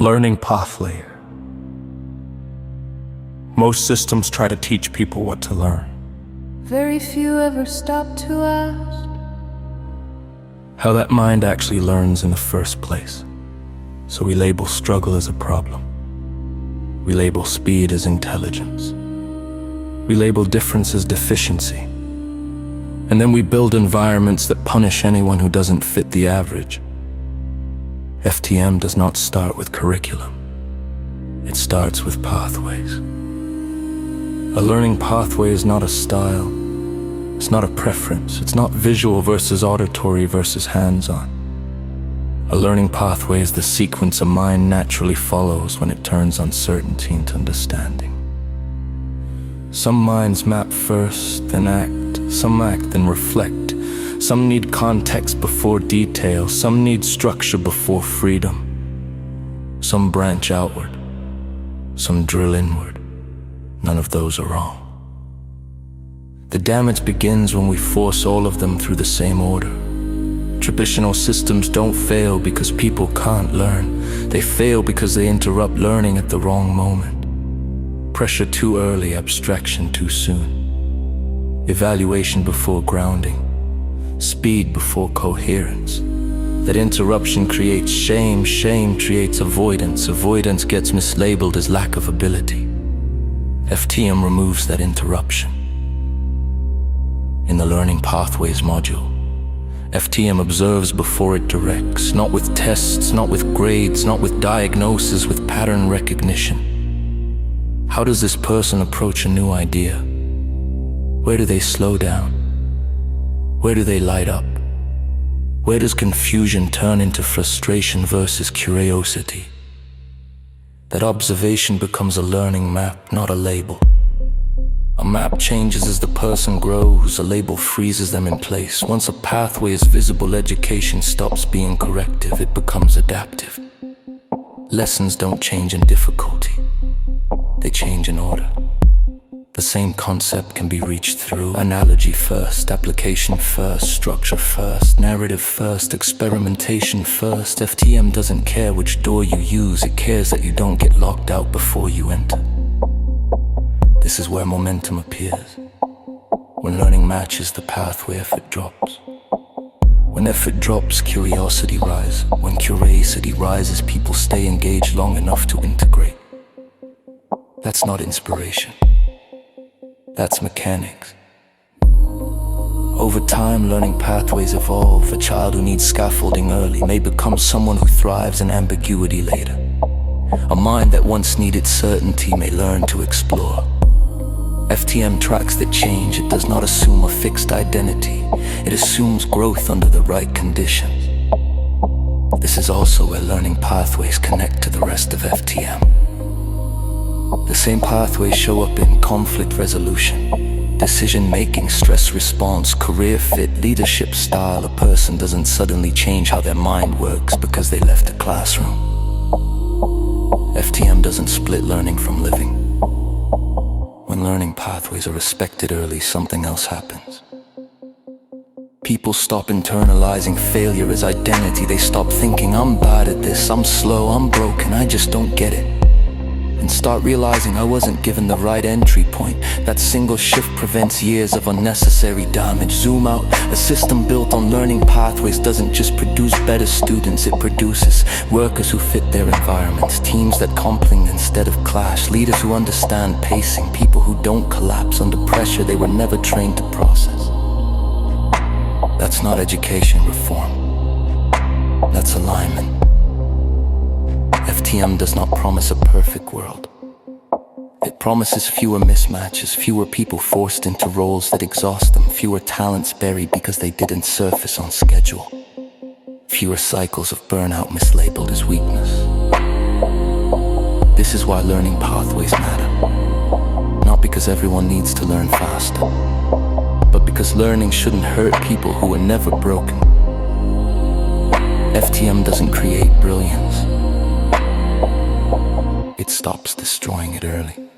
Learning path layer. Most systems try to teach people what to learn. Very few ever stop to ask How that mind actually learns in the first place. So we label struggle as a problem. We label speed as intelligence. We label difference as deficiency. And then we build environments that punish anyone who doesn't fit the average. FTM does not start with curriculum. It starts with pathways. A learning pathway is not a style. It's not a preference. It's not visual versus auditory versus hands-on. A learning pathway is the sequence a mind naturally follows when it turns uncertainty into understanding. Some minds map first, then act. Some act, then reflect. Some need context before detail. Some need structure before freedom. Some branch outward. Some drill inward. None of those are wrong. The damage begins when we force all of them through the same order. Traditional systems don't fail because people can't learn. They fail because they interrupt learning at the wrong moment. Pressure too early, abstraction too soon. Evaluation before grounding. Speed before coherence. That interruption creates shame, shame creates avoidance, avoidance gets mislabeled as lack of ability. FTM removes that interruption. In the Learning Pathways module, FTM observes before it directs, not with tests, not with grades, not with diagnosis, with pattern recognition. How does this person approach a new idea? Where do they slow down? Where do they light up? Where does confusion turn into frustration versus curiosity? That observation becomes a learning map, not a label. A map changes as the person grows, a label freezes them in place. Once a pathway is visible, education stops being corrective, it becomes adaptive. Lessons don't change in difficulty, they change in order. The same concept can be reached through analogy first, application first, structure first, narrative first, experimentation first. FTM doesn't care which door you use, it cares that you don't get locked out before you enter. This is where momentum appears. When learning matches the pathway, effort drops. When effort drops, curiosity rises. When curiosity rises, people stay engaged long enough to integrate. That's not inspiration. That's mechanics. Over time, learning pathways evolve. A child who needs scaffolding early may become someone who thrives in ambiguity later. A mind that once needed certainty may learn to explore. FTM tracks the change. It does not assume a fixed identity. It assumes growth under the right conditions. This is also where learning pathways connect to the rest of FTM. The same pathways show up in conflict resolution, decision-making, stress response, career fit, leadership style. A person doesn't suddenly change how their mind works because they left the classroom. FTM doesn't split learning from living. When learning pathways are respected early, something else happens. People stop internalizing failure as identity. They stop thinking, I'm bad at this, I'm slow, I'm broken, I just don't get it. And start realizing I wasn't given the right entry point. That single shift prevents years of unnecessary damage. Zoom out. A system built on learning pathways doesn't just produce better students, it produces workers who fit their environments, teams that complement instead of clash, leaders who understand pacing, people who don't collapse under pressure they were never trained to process. That's not education reform. That's alignment. FTM does not promise a perfect world. It promises fewer mismatches, fewer people forced into roles that exhaust them, fewer talents buried because they didn't surface on schedule, fewer cycles of burnout mislabeled as weakness. This is why learning pathways matter. Not because everyone needs to learn faster, but because learning shouldn't hurt people who were never broken. FTM doesn't create brilliance. It stops destroying it early.